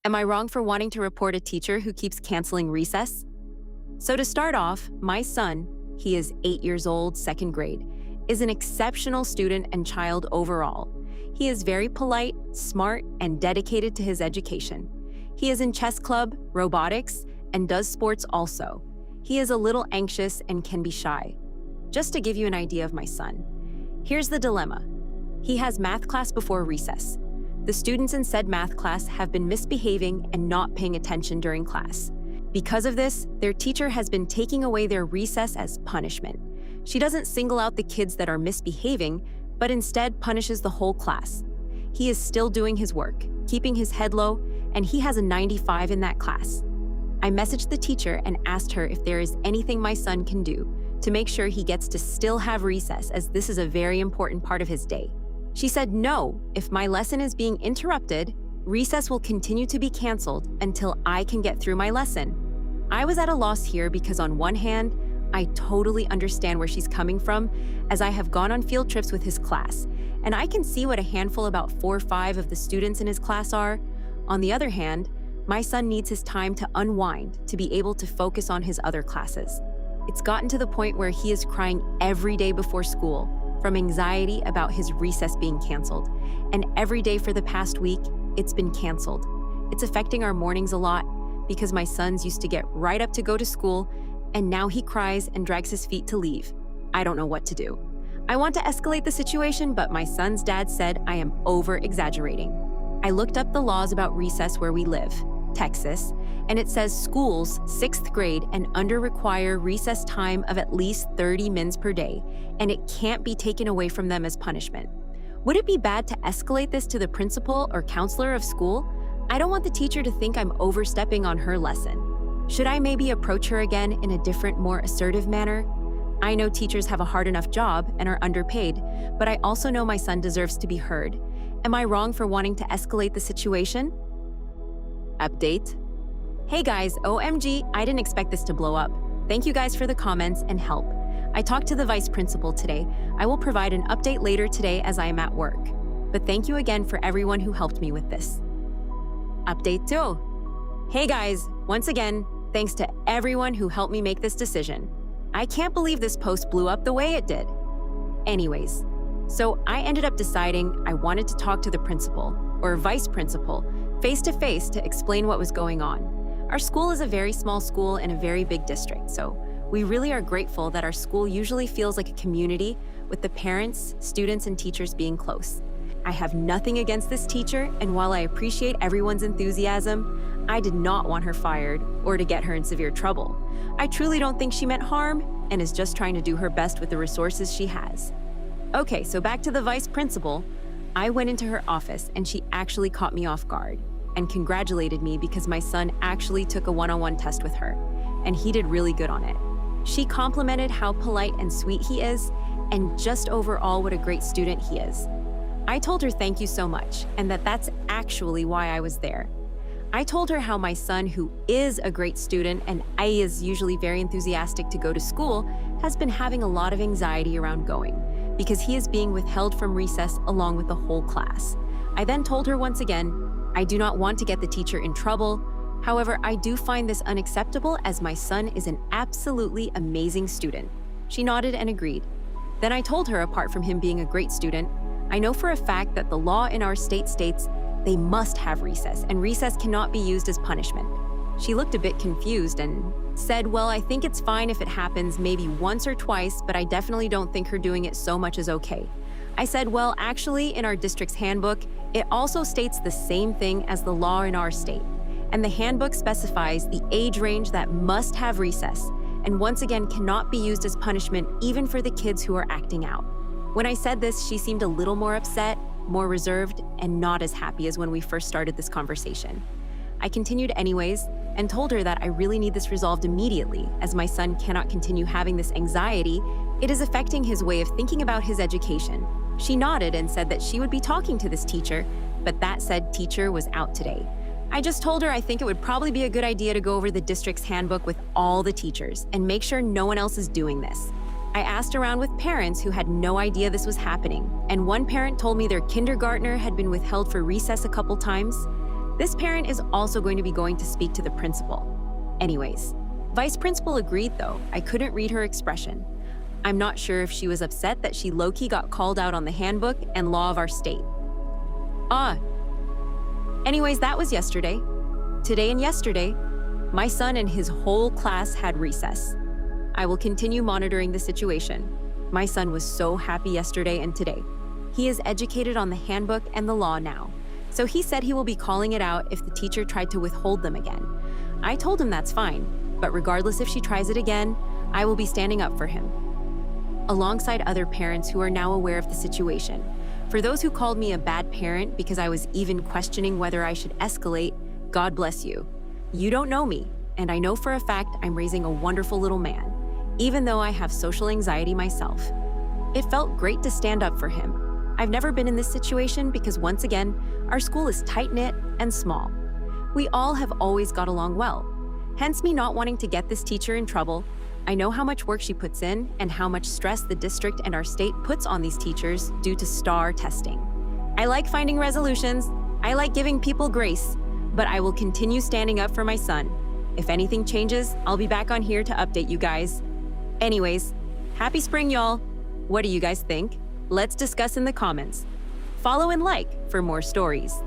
Am I wrong for wanting to report a teacher who keeps canceling recess? So to start off, my son, he is 8 years old, second grade, is an exceptional student and child overall. He is very polite, smart, and dedicated to his education. He is in chess club, robotics, and does sports also. He is a little anxious and can be shy. Just to give you an idea of my son, here's the dilemma. He has math class before recess. The students in said math class have been misbehaving and not paying attention during class. Because of this, their teacher has been taking away their recess as punishment. She doesn't single out the kids that are misbehaving, but instead punishes the whole class. He is still doing his work, keeping his head low, and he has a 95 in that class. I messaged the teacher and asked her if there is anything my son can do to make sure he gets to still have recess, as this is a very important part of his day. She said no, if my lesson is being interrupted, recess will continue to be canceled until I can get through my lesson. I was at a loss here because on one hand, I totally understand where she's coming from, as I have gone on field trips with his class, and I can see what a handful about 4 or 5 of the students in his class are. On the other hand, my son needs his time to unwind to be able to focus on his other classes. It's gotten to the point where he is crying every day before school from anxiety about his recess being canceled, and every day for the past week, it's been canceled. It's affecting our mornings a lot because my sons used to get right up to go to school, and now he cries and drags his feet to leave. I don't know what to do. I want to escalate the situation, but my son's dad said I am over-exaggerating. I looked up the laws about recess where we live, Texas, and it says schools 6th grade and under require recess time of at least 30 minutes per day, and it can't be taken away from them as punishment. Would it be bad to escalate this to the principal or counselor of school? I don't want the teacher to think I'm overstepping on her lesson. Should I maybe approach her again in a different, more assertive manner? I know teachers have a hard enough job and are underpaid, but I also know my son deserves to be heard. Am I wrong for wanting to escalate the situation? Update. Hey guys, OMG, I didn't expect this to blow up. Thank you guys for the comments and help. I talked to the vice principal today. I will provide an update later today as I am at work. But thank you again for everyone who helped me with this. Update 2. Hey guys, once again, thanks to everyone who helped me make this decision. I can't believe this post blew up the way it did. Anyways, so I ended up deciding I wanted to talk to the principal, or vice principal, face-to-face to explain what was going on. Our school is a very small school in a very big district, so we really are grateful that our school usually feels like a community with the parents, students, and teachers being close. I have nothing against this teacher, and while I appreciate everyone's enthusiasm, I did not want her fired or to get her in severe trouble. I truly don't think she meant harm and is just trying to do her best with the resources she has. Okay, so back to the vice principal. I went into her office and she actually caught me off guard and congratulated me because my son actually took a one-on-one test with her, and he did really good on it. She complimented how polite and sweet he is, and just overall what a great student he is. I told her thank you so much, and that's actually why I was there. I told her how my son, who is a great student and is usually very enthusiastic to go to school, has been having a lot of anxiety around going because he is being withheld from recess along with the whole class. I then told her once again, I do not want to get the teacher in trouble. However, I do find this unacceptable as my son is an absolutely amazing student. She nodded and agreed. Then I told her, apart from him being a great student, I know for a fact that the law in our state states they must have recess, and recess cannot be used as punishment. She looked a bit confused and said, well, I think it's fine if it happens maybe once or twice, but I definitely don't think her doing it so much is okay. I said, well, actually, in our district's handbook, it also states the same thing as the law in our state. And the handbook specifies the age range that must have recess, and once again cannot be used as punishment even for the kids who are acting out. When I said this, she seemed a little more upset, more reserved, and not as happy as when we first started this conversation. I continued anyways and told her that I really need this resolved immediately, as my son cannot continue having this anxiety. It is affecting his way of thinking about his education. She nodded and said that she would be talking to this teacher, but that said teacher was out today. I just told her I think it would probably be a good idea to go over the district's handbook with all the teachers and make sure no one else is doing this. I asked around with parents who had no idea this was happening, and one parent told me their kindergartner had been withheld for recess a couple times. This parent is also going to be going to speak to the principal. Anyways, Vice Principal agreed though. I couldn't read her expression. I'm not sure if she was upset that she low-key got called out on the handbook and law of our state. Anyways, that was yesterday. Today and yesterday, my son and his whole class had recess. I will continue monitoring the situation. My son was so happy yesterday and today. He is educated on the handbook and the law now, so he said he will be calling it out if the teacher tried to withhold them again. I told him that's fine, but regardless if she tries it again, I will be standing up for him, alongside other parents who are now aware of the situation. For those who called me a bad parent because I was even questioning whether I should escalate, God bless you. You don't know me, and I know for a fact I'm raising a wonderful little man, even though I have social anxiety myself. It felt great to stand up for him. I've never been in this situation because once again, our school is tight-knit and small. We all have always got along well. Hence me not wanting to get this teacher in trouble. I know how much work she puts in and how much stress the district and our state puts on these teachers due to STAR testing. I like finding resolutions, I like giving people grace, but I will continue standing up for my son. If anything changes, I'll be back on here to update you guys. Anyways, happy spring, y'all. What do you guys think? Let's discuss in the comments. Follow and like for more stories.